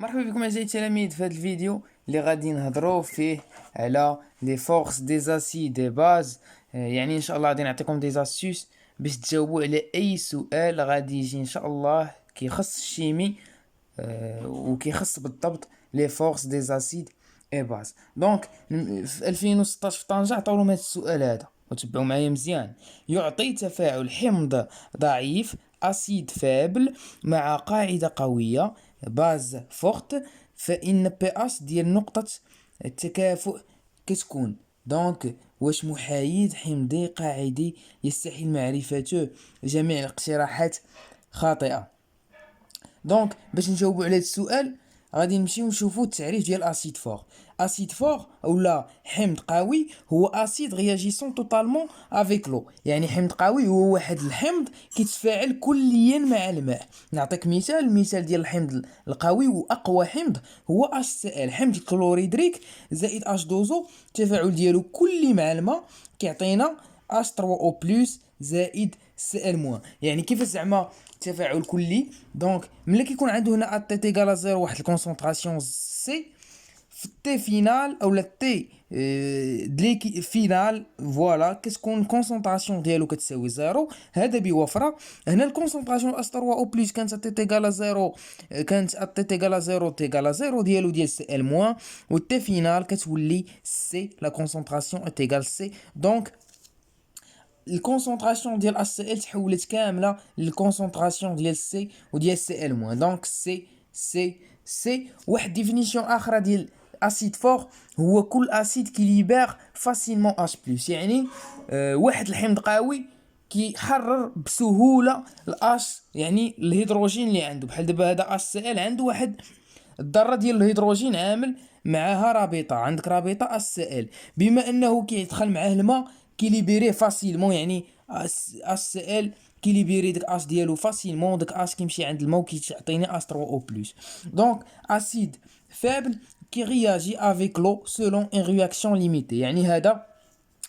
مرحبا بكم اعزائي التلاميذ في هذا الفيديو اللي غادي نهضروا فيه على لي فورس دي زاسي دي باز. يعني ان شاء الله غادي نعطيكم دي زاستيس باش تجاوبوا على اي سؤال غادي يجي ان شاء الله كيخص الشيمي، وكيخص بالضبط لي فورس دي زاسيد اي باز. دونك في 2016 في طنجة عطاو لهم هذا السؤال هذا، وتبعوا معايا مزيان. يعطي تفاعل حمض ضعيف اسيد فابل مع قاعدة قوية باز فورت، فإن بي اش ديال نقطة التكافؤ كتكون. دونك واش محايد حمضي قاعدي يستحيل معرفته؟ جميع الاقتراحات خاطئة. دونك باش نجاوبوا على هذا السؤال غادي نمشيو نشوفوا التعريف ديال اسيد فور. اسيد فور اولا حمض قوي هو اسيد رياجيسون توتالمون افيك لو، يعني حمض قوي هو واحد الحمض كيتفاعل كليا مع الماء. نعطيك المثال ديال الحمض القوي واقوى حمض هو اش سي ال، حمض كلوريدريك زائد اش دوزو، التفاعل ديالو كلي مع الماء كيعطينا اش 3 او بلس زائد سي ال موان. يعني كيف زعما تفاعل كلي؟ دونك ملي كيكون عنده هنا تي تيغال زيرو واحد الكونسونطراسيون سي في التي فينال اولا التي دليكي فينال، فوالا كتكون الكونسونطراسيون ديالو كتساوي زيرو. هذا بوفره. هنا الكونسونطراسيون اس 3 او بلس كانت تي تيغال زيرو، كانت تي تيغال زيرو تيغال زيرو ديالو ديال سي ال موان، والتي فينال كتولي سي لا كونسونطراسيون تيغال سي. دونك الكونسونطراسيون ديال اش سي ال تحولت كامله للكونسونطراسيون ديال سي وديال سي ال موان. دونك سي واحد ديفينيسيون اخرى ديال اسيد فور هو كل اسيد كي ليبير فاسيلمون اش بلس، يعني واحد الحمض قوي كيحرر بسهوله الاش، يعني الهيدروجين اللي عنده. بحال دابا هذا اش سي ال عنده واحد الذره ديال الهيدروجين عامل معاها رابطه، عندك رابطه اس سي ال، بما انه كيدخل معاه الماء كيليبيريه فاسيلمون، يعني اس سي ال كيليبيري داك اش ديالو فاسيلمون، داك اش كيمشي عند الماء وكيعطيني اش 3 او بلس. دونك اسيد فابل كي رياجي افيك لو سولون ان رياكسيون ليميتي، يعني هذا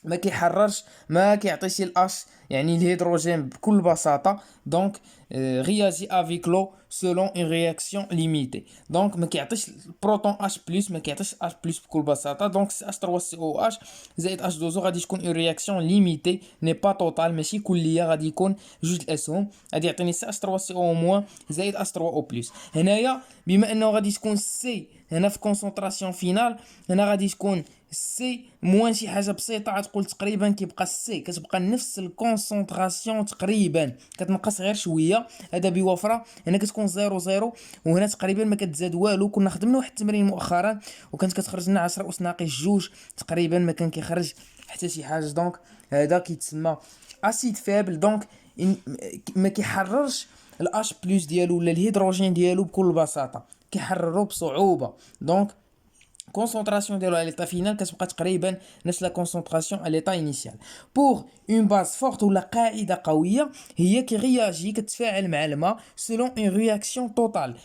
ما كيحررش، ما كيعطيش الاش، يعني الهيدروجين بكل بساطه. دونك رياجي افيك لو سولون اون رياكسيون ليميتي، دونك ما كيعطيش البروتون اش بلس، ما كيعطيش اش بلس بكل بساطه. دونك سي اش 3 سي او اش زائد اش 2 غادي تكون اون رياكسيون ليميتي، ني با توتال ماشي كليه، غادي يكون جوج الاسهم، غادي يعطيني سي اش 3 سي او موان زائد اش 3 او بلس. هنايا بما انه غادي تكون سي هنا في كونسونطراسيون فينال، هنا غادي تكون سي موان شي حاجه بسيطه، غتقول تقريبا كيبقى سي كتبقى نفس الكونسونطراسيون تقريبا، كتنقص غير شويه. هذا بوفره. هنا كتكون زيرو زيرو، وهنا تقريبا ما كتزاد والو. كنا خدمنا واحد التمرين مؤخرا وكانت كتخرج لنا 10 اس ناقص جوج تقريبا، ما كان كيخرج حتى شي حاجه. دونك هذا كيتسمى اسيد فابل. دونك ما كيحررش الاش بلس ديالو ولا الهيدروجين ديالو بكل بساطه، كيحرروا بصعوبه. دونك concentration ديالو على l'état final كتبقى تقريبا نفس لا concentration على l'état initial. بور اون باز فورت ولا قاعده قويه هي كي رياجي كتفاعل مع الماء سولون اون رياكسيون توتال،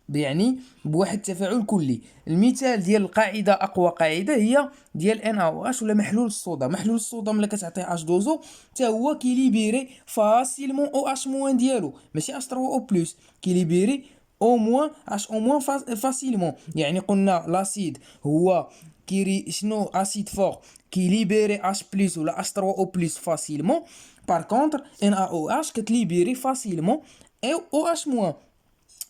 يعني بواحد التفاعل كلي. المثال ديال القاعده، اقوى قاعده هي ديال ان او اش ولا محلول الصودا. محلول الصودا ملي كتعطيه اش دوزو حتى هو كيليبيري فاسيلمون او اش موان ديالو، ماشي اش 3 او بلس، كيليبيري او موان اش او موان فاسيلمون. يعني قلنا لاسيد هو كيري شنو اسيد فور كي ليبيري اش بلس ولا اش 3 او بلس فاسيلمون. بار كونتر ان ا او اش كتليبيري فاسيلمون او اش موان.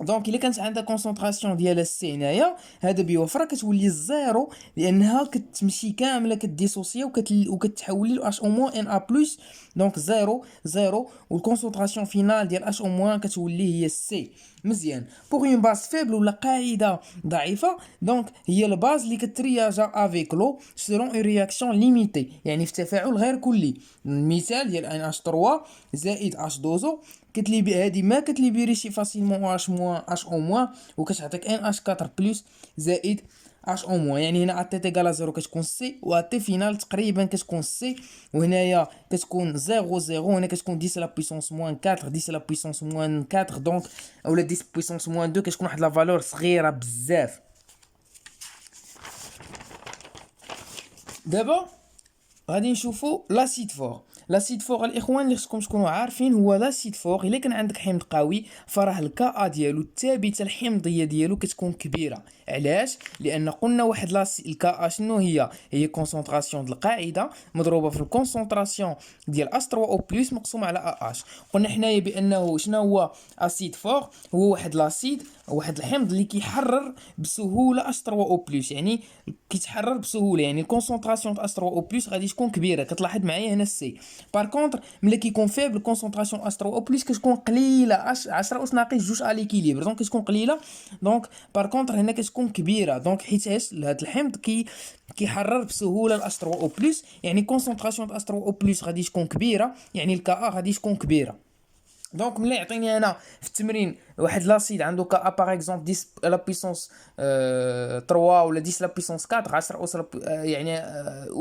دونك الا كانت عندها كونسونطراسيون ديال السي هنايا، هذا بيوفرها كتولي الزيرو، لانها كتمشي كامله كديسوسيا وكتحول ل اش او موان ان ا بلس. دونك زيرو زيرو، والكونسونطراسيون فينال ديال اش او موان كتولي هي السي. مزيان. بوغ اون باز فيبل ولا قاعده ضعيفه، دونك هي الباز اللي كترياجا افيك لو سيلون اون رياكسيون ليميتي، يعني في تفاعل غير كلي. المثال ديال ان اش 3 زائد اش دوزو كتليبي، هادي ما كتليبيري شي فاسيلمون اش موان اش او موان، وكتعطيك ان اش 4 بلس زائد اش او موان. يعني هنا تي تيغال زيرو كتكون سي، و تي فينال تقريبا كتكون سي، وهنايا كتكون زيرو زيرو، هنا كتكون 10 لا بويسونس موان 4 10 لا بويسونس موان 4. دونك اولا 10 بويسونس موان 2 كتكون واحد لا فالور صغيره بزاف. دابا غادي نشوفو لاسيد فور. لاسيد فور الاخوان اللي خصكم تكونوا عارفين هو لاسيد فور. الا كان عندك حمض قوي فراه الكا ا ديالو الثابته الحمضيه ديالو كتكون كبيره. علاش؟ لان قلنا واحد الكا ا شنو هي كونسونطراسيون ديال القاعده مضروبه في الكونسونطراسيون ديال اس 3 او بلس مقسوم على ا اش. قلنا حنايا بانه شنو هو اسيد فور؟ هو واحد لاسيد، واحد الحمض اللي كيحرر بسهوله اس 3 او بلس، يعني كيتحرر بسهوله، يعني الكونسونطراسيون د اس 3 او بلس غادي تكون كبيره. كتلاحظ معايا هنا السي. بار كونطر ملي كيكون فيبل كونسونطراسيون اس 3 او بلس كتكون قليله 10 اس ناقص 2 على ليكيليبر، دونك كتكون قليله. دونك بار كونطر هنا كتكون كبيره، دونك حيت هذا الحمض كيحرر بسهوله الاس 3 او بلس، يعني كونسونطراسيون د اس 3 او بلس غادي تكون كبيره، يعني الكا غادي تكون كبيره. دونك ملي يعطيني انا في التمرين واحد لاسيد عنده كا باغ اكزومبل 10 لا بيسونس 3 ولا 10 لا بيسونس 4 10 اس يعني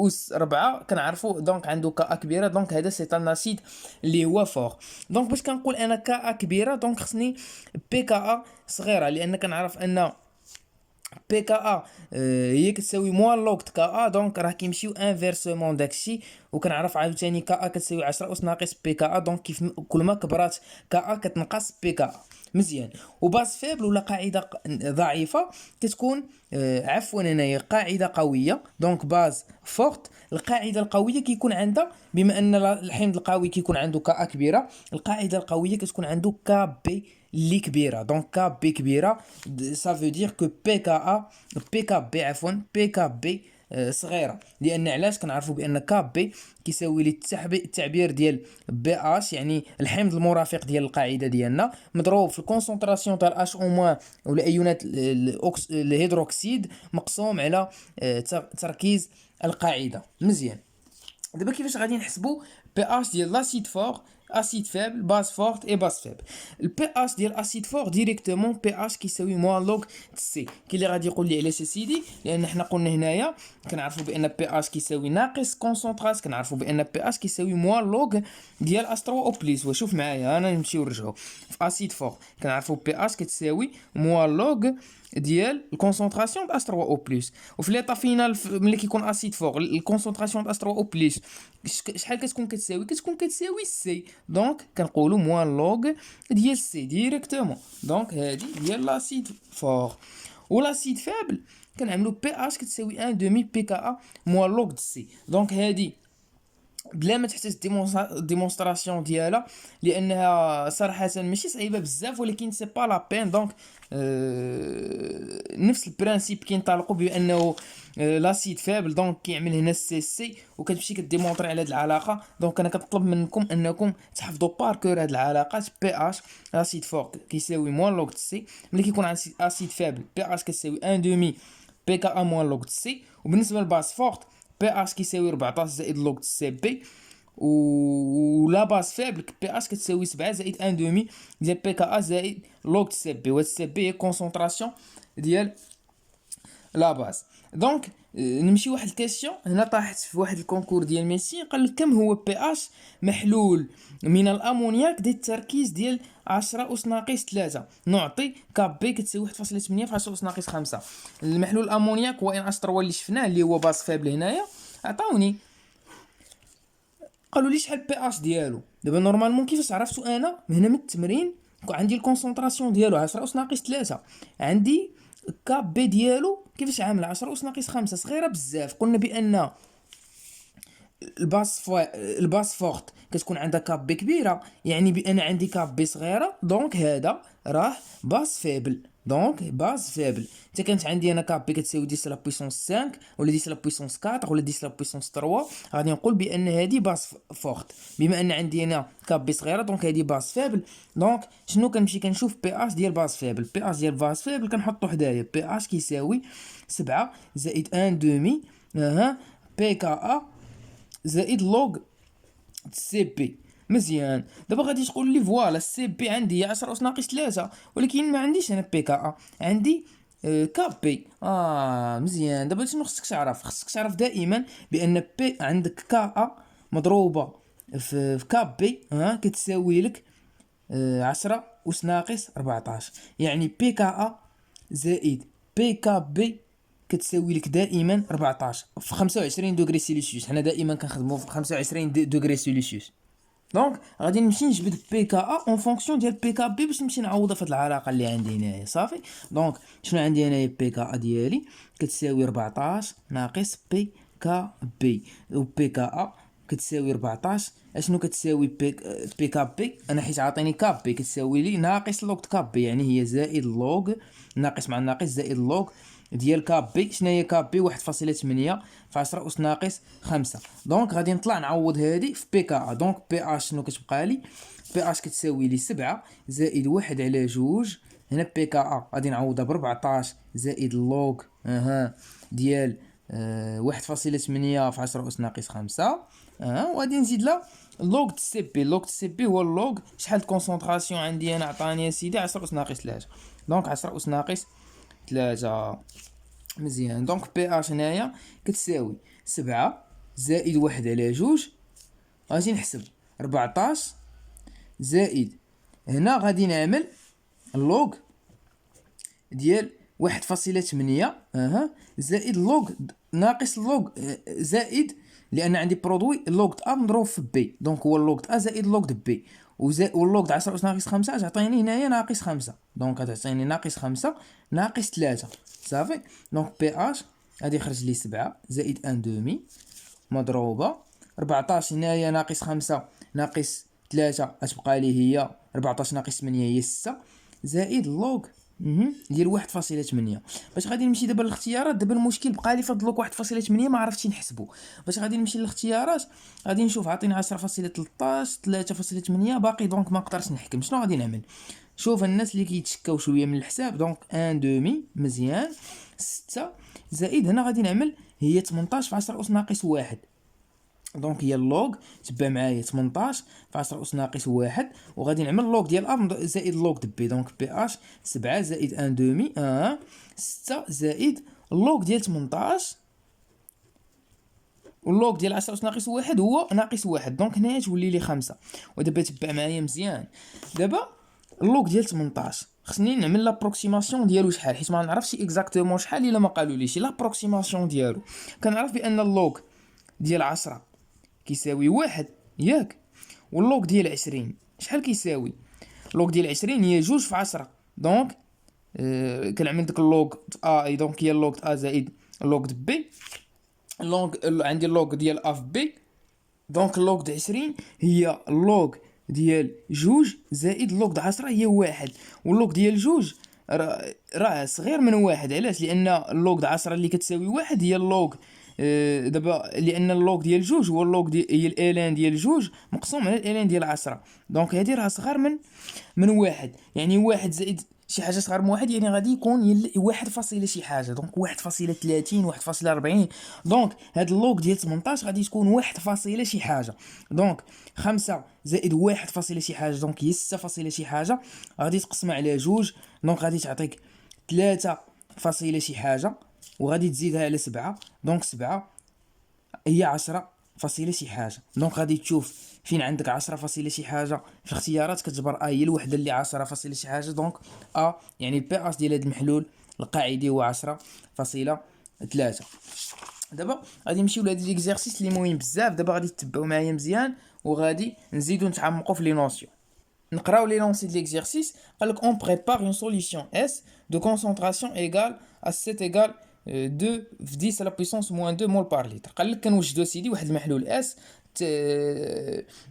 اس 4 كنعرفوا دونك عنده كا كبيره، دونك هذا سي ان اسيد اللي هو فور. دونك باش كنقول انا كا كبيره دونك خصني بي كا صغيره، لان كنعرف ان بي كا هي كتساوي موان لوغ كا دونك راه كيمشيو انفيرسمون داكشي. وكنعرف عاوتاني كا كتساوي 10 اس ناقص بي كا دونك كيف كل ما كبرات كا كتنقص بي كا. مزيان. وباس فيبل ولا قاعده ضعيفه كتكون عفوا هنايا قاعده قويه، دونك باز فورت. القاعده القويه كيكون عندها بما ان الحمض القوي كيكون عنده كا كبيره، القاعده القويه كتكون عنده كا بي اللي كبيره، دونك كا بي كبيره سا فو دير كو بي كا بي عفوا بي كا بي صغيره. لان علاش؟ كنعرفوا بان كا بي كيساوي لي التعبير ديال بي اش، يعني الحمض المرافق ديال القاعده ديالنا مضروب في الكونسونطراسيون تاع الاش او موان ولا ايونات الهيدروكسيد مقسوم على تركيز القاعده. مزيان. دابا كيفاش غادي نحسبوا بي اش ديال لاسيد فور، اسيد فيبل، باز فورت اي باز فيبل؟ البي اش ديال اسيد فور ديريكتومون بي اش كيساوي موان لوغ سي. كاين اللي غادي يقول لي علاش سيدي؟ لان حنا قلنا هنايا كنعرفوا بان بي اش كيساوي ناقص كونسونطراس، كنعرفوا بان بي اش كيساوي موان لوغ ديال اس 3 او بليس. وشوف معايا انا نمشيو نرجعوا في اسيد فور كنعرفوا بي اش كتساوي موان لوغ ديال الكونسونطراسيون د اس 3 او بلس. وفي ليطا فينال ملي كيكون اسيد فور الكونسونطراسيون د اس 3 او بلس شحال كتكون كتساوي؟ كتكون كتساوي سي، دونك كنقولوا موان لوغ ديال سي ديريكتومون. دونك هادي هي لاسيد فور. ولاسيد فابل كنعملوا بي اش كتساوي 1 دومي بي كا موان لوغ د سي. دونك هادي بلا ما تحتاج ديمونستراسيون ديالها، لانها صراحه ماشي صعيبه بزاف، ولكن سي با لا بين. دونك نفس البرانسيپ كينطلقوا بانه لاسيد فابل دونك كيعمل هنا السي سي وكتمشي كديمونطري على هذه العلاقه. دونك انا كنطلب منكم انكم تحفظوا باركور هذه العلاقات. بي اش لاسيد فور كيساوي موان لوغ سي، ملي كيكون اسيد فابل بي اش كتساوي 1 دومي بي كا موان لوغ سي. وبالنسبه للباس فورت بي اش كيساوي 14 زائد لوغ سي بي. ولا باس فيبل بي اش كتساوي 7 زائد 1 دومي ديال بي كا زائد لوغ سي بي. و سي بي هي كونسونطراسيون ديال لا باز. دونك نمشي واحد الكاستيون هنا طاحت في واحد الكونكور ديال ميسين، قال لك كم هو بي اش محلول من الامونياك ديال التركيز ديال 10 اس ناقص 3. نعطي كاب بي كتساوي 1.8 في 10 اس ناقص 5. المحلول الامونياك هو ان اش 3 اللي شفناه اللي هو باس فيبل هنايا. عطاوني قالوا لي شحال بي اش ديالو. دابا نورمالمون كيفاش عرفتو انا هنا من التمرين؟ عندي الكونسونطراسيون ديالو 10 اس ناقص 3، عندي كاب بي ديالو كيفاش عامله 10 اس ناقص 5 صغيره بزاف. قلنا بان الباس فورت كتكون عندها كاب بي كبيره، يعني بان عندي كاب بي صغيره، دونك هذا راه باس فيبل. دونك باز فيبل حتى كانت عندي انا كاب بي كتساوي 10 لا بويسونس 5 ولا 10 لا بويسونس 4 ولا 10 لا بويسونس 3، غادي نقول بان هذه باز فورت. بما ان عندي هنا كاب بي صغيره دونك هذه باز فيبل. دونك شنو كنمشي كنشوف بي اش ديال باز فيبل؟ بي اش ديال باز فيبل كنحطو حدايا بي اش كيساوي 7 زائد 1 دومي بي كا زائد لوغ سي بي. مزيان. دابا غادي تقول لي فوالا السي بي عندي 10 اس ناقص 3، ولكن ما عنديش انا بي كا عندي كاب بي. مزيان. دابا شنو خصك تعرف؟ خصك تعرف دائما بان بي عندك كا مضروبه في كاب بي كتساوي لك 10 اس ناقص 14، يعني بي كا زائد بي كاب بي كتساوي لك دائما 14 في 25 دوغري سيلسيوس. حنا دائما كنخدموا في 25 دوغري سيلسيوس. دونك غادي نمشي نجبد بي كا ا اون فونكسيون ديال بي كا بي باش نمشي نعوضها في هاد العلاقه اللي عندي هنايا. صافي. دونك شنو عندي هنايا؟ بي كا ا ديالي كتساوي 14 ناقص بي كا بي، و بي كا ا كتساوي 14. اشنو كتساوي بي كا بي؟ انا حيت عاطيني كا بي كتساوي لي ناقص لوغ كا بي، يعني هي زائد لوغ ناقص مع الناقص زائد لوغ ديال كا بي. شنو هي كا بي؟ 1.8 في 10 اس ناقص 5. دونك غادي نطلع نعوض هادي في بي كا ا. دونك بي اش شنو كتبقى لي؟ بي اش كتساوي لي 7 زائد 1 على 2. هنا بي كا ا غادي نعوضها ب 14 زائد لوغ ديال 1.8 في 10 اس ناقص 5. وغادي نزيد لا لوغ د سي بي. لوغ د سي بي هو اللوغ شحال كونسونطراسيون عندي انا؟ عطاني سيدي 10 اس ناقص 3. دونك 10 اس ناقص 3. مزيان. دونك بي اش هنايا كتساوي 7 زائد 1 على 2. غادي نحسب 14 زائد هنا غادي نعمل اللوغ ديال 1.8 زائد لوغ ناقص لوغ زائد، لان عندي برودوي لوغ ا مضروب في بي. دونك هو لوغ ا زائد لوغ بي، واللوغ 10 اس ناقص 5 تعطيني هنايا ناقص 5. دونك غتعطيني ناقص 5 ناقص 3. صافي. دونك بي اش غادي يخرج لي 7 زائد 1 دومي مضروبه 14 هنايا ناقص 5 ناقص 3 غتبقى لي هي 14 ناقص 8 هي 6 زائد لوغ ديال 1.8. باش غادي نمشي دابا للاختيارات، دابا المشكل بقى لي فهاد لوغ 1.8 ما عرفتش نحسبو. باش غادي نمشي للاختيارات غادي نشوف عطيني 10.13 3.8 باقي. دونك ما نقدرش نحكم. شنو غادي نعمل؟ شوف الناس اللي كيتشكاو شويه من الحساب. دونك 1 دومي مزيان 6 زائد هنا غادي نعمل هي 18 في 10 اس ناقص 1. دونك هي اللوغ تبع معايا 18 في 10 اس ناقص 1، وغادي نعمل لوغ ديال ا زائد لوغ د بي. دونك بي اش 7 زائد 1 دومي 6 زائد اللوغ ديال 18 واللوغ ديال 10 اس ناقص 1 هو ناقص 1. دونك هنايا تولي لي 5. ودابا تبع معايا مزيان. دابا اللوغ ديال 18 خصني نعمل لابروكسيماسيون ديالو شحال، حيت ما نعرفش اكزاكتومون شحال الا ما قالوليش. لابروكسيماسيون ديالو كنعرف بان اللوغ ديال 10 كيساوي 1 ياك، واللوغ ديال 20 شحال كيساوي؟ اللوغ ديال 20 هي 2 في 10. دونك كنعمل داك اللوغ ا. دونك هي اللوغ ا زائد اللوغ د بي. اللوغ عندي اللوغ ديال ا في بي. دونك اللوغ د 20 هي اللوغ ديال 2 زائد اللوغ د 10 هي 1، واللوغ ديال 2 راه صغير من 1. علاش؟ لان اللوغ د 10 اللي كتساوي 1 هي اللوغ دابا، لان اللوغ ديال 2 هو اللوغ هي الالان ديال 2 مقسوم على الالان ديال 10. دونك هادي راه صغار من 1. يعني 1 زائد شي حاجه صغار من 1 يعني غادي يكون 1 فاصله شي حاجه. دونك 1.30 1.40. دونك هاد اللوغ ديال 18 غادي تكون 1 فاصله شي حاجه. دونك 5 زائد 1 فاصله شي حاجه دونك هي 6 فاصله شي حاجه، غادي تقسم على 2. دونك غادي تعطيك 3 فاصله شي حاجه، وغادي تزيدها على 7. دونك 7 هي 10 فاصله شي حاجه. دونك غادي تشوف فين عندك 10 فاصله شي حاجه في الاختيارات كتجبر هي الوحده اللي 10 فاصله شي حاجه. دونك يعني البي اش ديال هذا المحلول القاعدي هو 10.3. دابا غادي نمشيو لهاد ليكزارسيس اللي مهم بزاف. دابا غادي تتبعوا معايا مزيان وغادي نزيدو نتعمقوا في لي نوسيون. نقراو لي لونسي د ليكزارسيس. قالك اون بريبار اون سوليوشن اس دو كونسونطراسيون ايغال ا 7 ايغال 2 في 10 على بويسونس موان 2 مول بار لتر. قالك كنوجدو سيدي واحد المحلول اس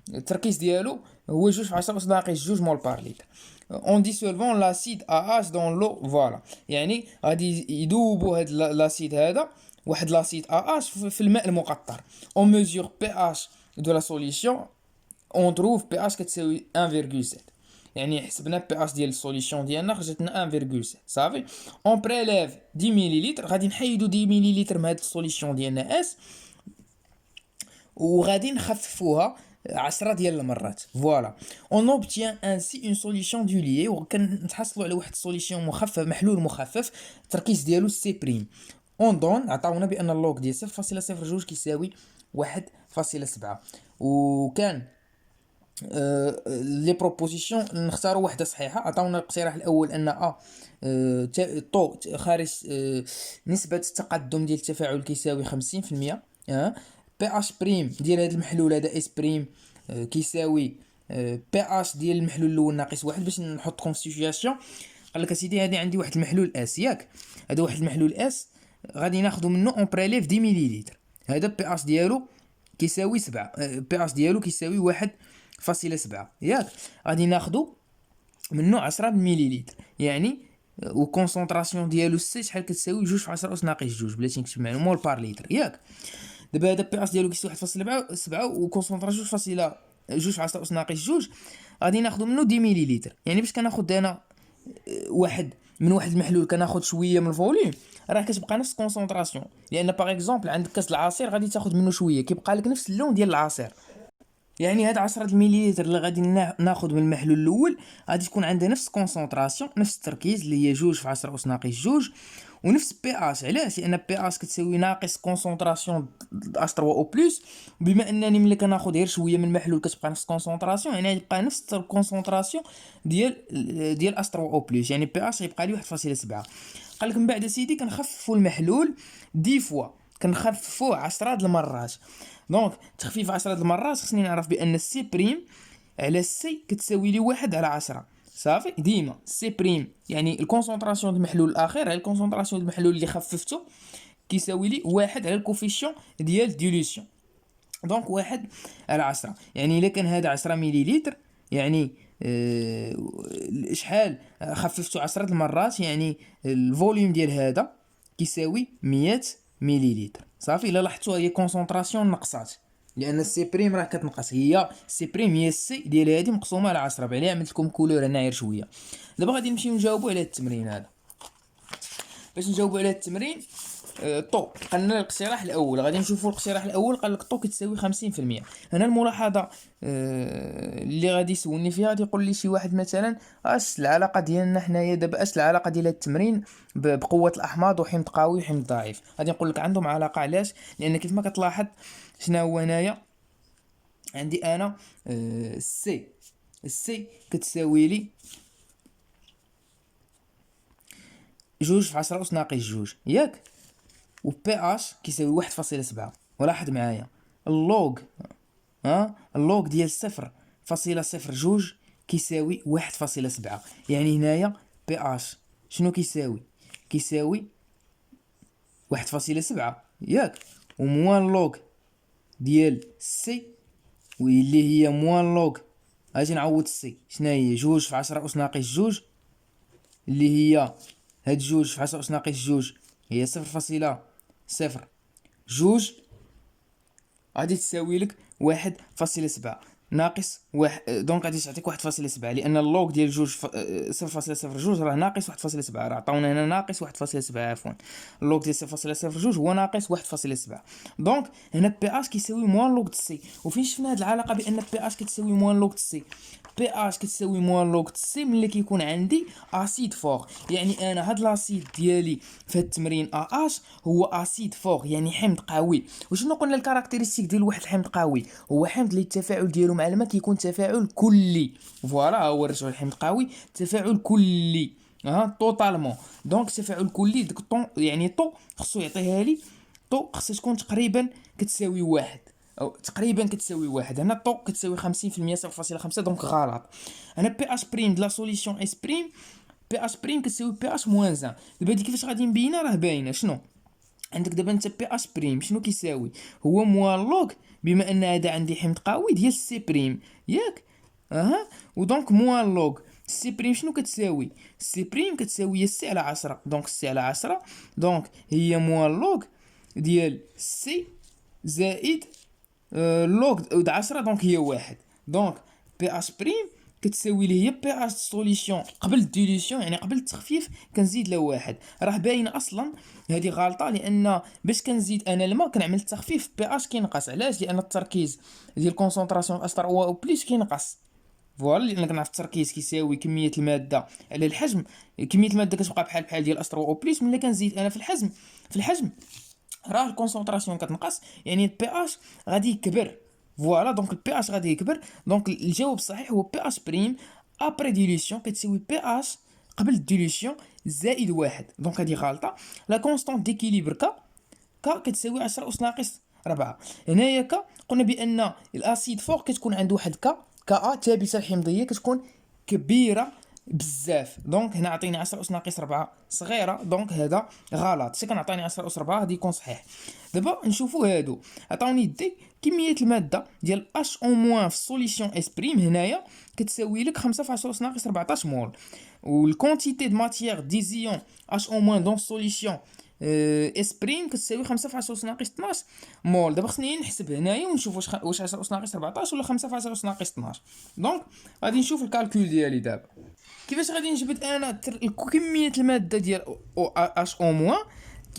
التركيز ديالو هو 2 في 10 اس ناقص 2 مول بار لتر. اون ديسولفون لاسيد AH دون لو. فوالا يعني غادي يذوبوا هاد لاسيد هذا واحد لاسيد AH في الماء المقطر. اون ميزور بي اش دو لا سوليسيون اون تروف بي اش كتساوي 1.7. يعني حسبنا بي اش ديال السوليسيون ديالنا خرجت لنا 1.7. صافي. اون بريليف 10 مليلتر. غادي نحيدو 10 مليلتر من هاد السوليسيون ديالنا اس وغادي نخففوها 10 ديال المرات. فوالا اون اوبتيان انسي اون سوليسيون دو ليي، وكنتحصلوا على واحد السوليسيون مخفف محلول مخفف التركيز ديالو سي بريم. اون دون عطاونا بان اللوغ ديال 0.02 كيساوي 1.7. وكان لي بروبوزيسيون نختاروا واحده صحيحه. عطاونا الاقتراح الاول ان طو خارج نسبه التقدم ديال التفاعل كيساوي 50%. بي اش بريم ديال هذا المحلول هذا اس بريم كيساوي بي اش ديال المحلول الاول ناقص واحد. باش نحطكم في سيتوياسيون، قال لك اسيدي هذه عندي واحد المحلول اس ياك، هذا واحد المحلول اس غادي ناخذ منه اون بريليف 10 مليلتر. هذا بي اش ديالو كيساوي 7، بي اش ديالو كيساوي 1.7 ياك. غادي ناخذ منه 10 مليلتر يعني وكونسونطراسيون ديالو سي شحال كتساوي 2 في 10 اس ناقص 2 بلاتي نكتب معلومه مول بار لتر ياك. دابا هذا بي اش ديالو كيساوي 1.7 وكونسونطراسيون 2 في 10 اس ناقص 2. غادي ناخذ منه 10 مليلتر. يعني باش كناخذ انا واحد من واحد المحلول كناخذ شويه من الفوليوم، راه كتبقى نفس الكونسونطراسيون. لان باغ اكزومبل عندك كاس العصير غادي تاخذ منه شويه كيبقى لك نفس اللون ديال العصير. يعني هاد 10 مليلتر اللي غادي ناخذ من المحلول الاول غادي تكون عندها نفس الكونسونطراسيون نفس التركيز اللي هي 2 في 10 اس ناقص 2 ونفس بي اش. علاش؟ لان بي اش كتساوي ناقص كونسونطراسيون اش 3 او بلس. بما انني ملي كناخذ غير شويه من المحلول كتبقى نفس الكونسونطراسيون، يعني غيبقى نفس الكونسونطراسيون ديال اش 3 او بلس، يعني بي اش غيبقى لي 1.7. قال لك من بعد سيدي كنخففوا المحلول 10 فوا، كنخففوه 10 د المرات. دونك تخفيف 10 د المرات خصني نعرف بان سي بريم على سي كتساوي لي 1/10. صافي ديما سي بريم يعني الكونسونطراسيون د المحلول الاخير على الكونسونطراسيون د المحلول اللي خففته كيساوي لي 1 على الكوفيسيون ديال ديلوسيون. دونك 1/10. يعني الا كان هذا 10 مليلتر يعني شحال خففته 10 المرات، يعني الفوليوم ديال هذا كيساوي 100 مليلتر. صافي الا لاحظتوا هي كونسونطراسيون نقصات لان السي بريم راه كتنقص. هي سي بريم هي السي ديال هذه مقسومه على 10. عليها عملت لكم كولور هنا غير شويه. دابا غادي نمشيو نجاوبوا على التمرين هذا. باش نجاوبوا على التمرين طو قلنا الاقتراح الاول، غادي نشوفوا الاقتراح الاول. قال لك طو كتساوي 50%. هنا الملاحظه اللي غادي يسولني فيها غادي يقول لي شي واحد مثلا اش العلاقه ديالنا حنايا دابا، اش العلاقه ديال التمرين بقوه الاحماض وحمض قوي وحمض ضعيف. غادي نقول لك عندهم علاقه. علاش؟ لان كيف ما كتلاحظ شنو هو هنايا عندي انا السي كتساوي لي 2 في 10 اس ناقص 2 ياك، و بي اش كيساوي 1.7. ولاحظ معايا اللوغ اللوغ ديال 0.02 كيساوي 1.7. يعني هنايا بي اش شنو كيساوي؟ كيساوي 1.7 ياك، وموان لوغ ديال سي واللي هي موان لوغ. اجي نعوض السي شنو هي 2 في 10 اس ناقص 2 اللي هي هاد 2 في 10 اس ناقص 2 هي 0.02 غادي تساوي لك 1.7 ناقص واحد. دونك غادي تعطيك 1.7 لان اللوغ ديال 0.02 راه ناقص 1.7. راه عطاونا هنا ناقص 1.7 عفوا. اللوغ ديال 0.02 هو ناقص 1.7. دونك هنا بي اش كيساوي موان لوغ د سي. وفين شفنا هاد العلاقه بان بي اش كتساوي موان لوغ د سي؟ بي اش كتساوي موان لوغ د سي ملي كيكون عندي اسيد فور. يعني انا هاد لاسيد ديالي في هاد التمرين اش هو اسيد فور يعني حمض قوي. وشنو قلنا الكاركتيرستيك ديال واحد الحمض قوي؟ هو حمض اللي التفاعل ديالو مع الماء كيكون تفاعل كلي. فوالا ها هو الرجل الحمض قوي تفاعل كلي توتالمون. دونك تفاعل كلي ديك طون يعني طو خصو يعطيها لي. طو خصها تكون تقريبا كتساوي واحد او تقريبا كتساوي واحد. هنا طو كتساوي 50% 0.5 دونك غلط. هنا بي اش بريم د لا سوليسيون اس بريم بي اش بريم كتساوي بي اش موان 1. دابا هادي كيفاش غادي نبينها؟ راه باينه. شنو عندك دابا انت بي اش بريم شنو كيساوي؟ هو موان لوغ بما ان هذا عندي حمض قوي ديال سي بريم ياك. ودونك موان لوغ سي بريم شنو كتساوي؟ سي بريم كتساوي السي على 10. دونك السي على 10 دونك هي موان لوغ ديال سي زائد لوغ د 10 دونك هي واحد. دونك بي اش بريم كتساوي لي هي بي اش سوليسيون قبل الديليسيون يعني قبل التخفيف كنزيد له واحد. راه باينه اصلا هذه غلطه لان باش كنزيد انا الماء كنعمل التخفيف بي اش كينقص. علاش؟ لان التركيز ديال كونسونطراسيون اش 3 او بلس كينقص. فوالا لان كنعرف التركيز كيساوي كميه الماده على الحجم. كميه الماده كتبقى بحال ديال اش 3 او بلس. ملي كنزيد انا في الحجم راه الكونسونطراسيون كتنقص يعني البي اش غادي يكبر. فوالا دونك البي اش غادي يكبر. دونك الجواب الصحيح هو بي اش بريم ابري ديليسيون كتساوي بي اش قبل الديليسيون زائد واحد. دونك هادي غالطه. لا كونستونت ديكيليبر ك كتساوي 10 أس ناقص 4. هنايا قلنا بان الاسيد فور كتكون عند واحد كا ثابته الحمضيه كتكون كبيره بزاف. دونك هنا عطيني 10 أس ناقص 4 صغيره، دونك هذا غلط. سي كنعطيني 10 أس 4 غادي يكون صحيح. دابا نشوفوا هادو عطاوني دي كميه الماده ديال اش او موان في السوليسيون اس بريم هنايا كتساوي لك 5 في 10 أس ناقص 14 مول، والكونتيتي دو ماتيير ديزيون اش او موان دون سوليسيون اس بريم كتساوي 5 في 10 أس ناقص 12 مول. دابا خصني نحسب هنايا ونشوف واش 10 أس ناقص 14 ولا 5 في 10 أس ناقص 12. دونك غادي نشوف الكالكول ديالي دابا كيفاش غادي نجبد انا كميه الماده ديال اش او موان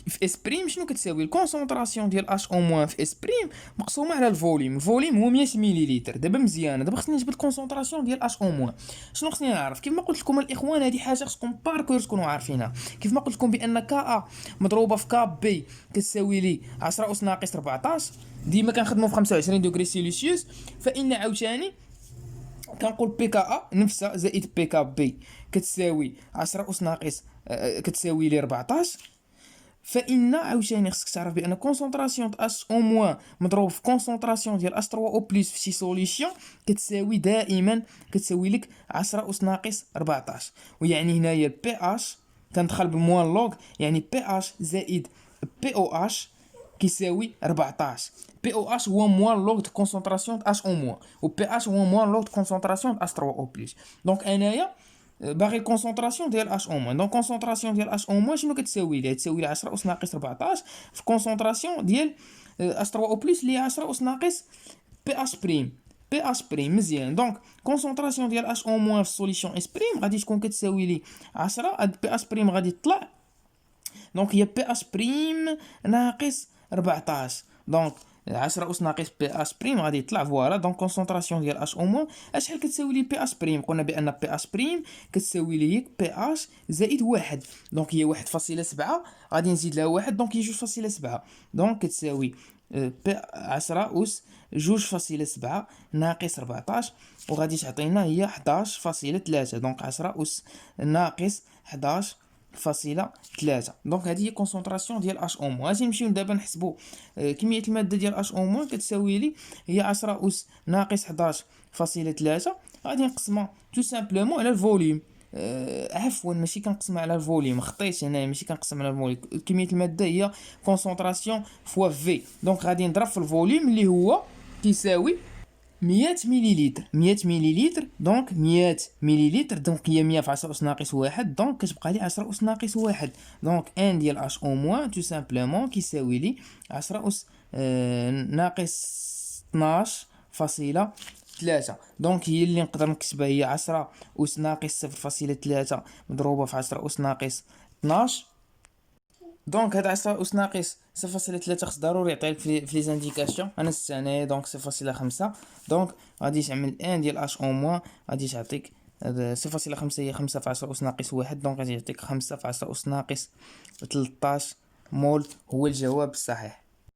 في اس بريم. شنو كتساوي الكونسونطراسيون ديال اش او موان في اس بريم مقسومه على الفوليوم. الفوليوم هو 100 مليلتر. دابا مزيانه، دابا خصني نجبد الكونسونطراسيون ديال اش او موان. شنو خصني نعرف؟ كيف ما قلت لكم الاخوان هذه حاجه خصكم باركور تكونوا عارفينها. كيف ما قلت لكم بان كا مضروبه في كا بي كتساوي لي 10 أس ناقص 14، ديما كنخدموا في 25 دوغري سيلسيوس، فان عاوتاني كنقول بي كا ا نفسها زائد بي كا بي كتساوي 10 أس ناقص كتساوي لي 14. فان عاوتاني خصك تعرف بان كونسونطراسيون اش او موان مضروب في كونسونطراسيون ديال اش 3 او بلس في شي سوليسيون كتساوي دائما كتساوي لك 10 أس ناقص 14. ويعني هنايا بي اش كندخل بالموان لوغ، يعني بي اش زائد بي او اش كيساوي 14. بي او اش هو موان لوغ دو كونسونطراسيون اش او موان، و بي اش هو موان لوغ دو كونسونطراسيون اش 3 او بلس. دونك انايا باغي الكونسونطراسيون ديال اش او موان. دونك كونسونطراسيون ديال اش او موان شنو كتساوي ليه؟ تساوي لي 10 أس ناقص 14 في كونسونطراسيون ديال اش 3 او بلس اللي هي 10 أس ناقص بي اش بريم. بي اش بريم مزيان. دونك كونسونطراسيون ديال اش او موان في السوليسيون اس بريم غادي تكون كتساوي لي 10. هاد بي اش بريم غادي تطلع، دونك هي بي اش بريم ناقص 14. دونك 10 أس ناقص بي اش بريم غادي يطلع فوالا. دونك كونسونطراسيون ديال اش او موان اشحال كتساوي لي بي اش بريم؟ قلنا بان بي اش بريم كتساوي لي بي اش زائد واحد. دونك هي 1.7 غادي نزيد لها واحد، دونك هي 2.7. دونك كتساوي بي 10 أس 2.7 ناقص 14 وغادي تعطينا هي 11.3. دونك 10 أس ناقص 11.3. دونك هذه هي كونسونطراسيون ديال اش او موان. غادي نمشيو دابا نحسبوا كميه الماده ديال اش او موان كتساوي لي هي 10 أس ناقص 11.3. غادي نقسمها تو سامبلومون على الفوليوم. عفوا ماشي كنقسمها على الفوليوم، خطيت هنا، ماشي كنقسم على الفوليوم. كميه الماده هي كونسونطراسيون فوا في. دونك غادي نضرب في الفوليوم اللي هو كيساوي 100 مليلتر. 100 مليلتر دونك 100 مليلتر دونك هي 100 في 10 أس ناقص واحد، دونك كتبقى لي 10 أس ناقص واحد. دونك ان ديال اش او موان تو سامبلومون كيساوي لي 10 أس ناقص 12.3. دونك هي اللي نقدر نكتبها هي 10 أس ناقص 0.3 مضروبه في 10 أس ناقص 12. دونك هاد 10 أس ناقص 0.3 خص ضروري يعطيك في لي زانديكاسيون. انا الثانيه دونك 0.5. دونك غادي تعمل ان ديال اش او موان غادي تعطيك 0.5 هي 5 في 10 أس ناقص واحد، دونك غادي يعطيك 5 في 10 أس ناقص 13 مول هو الجواب الصحيح.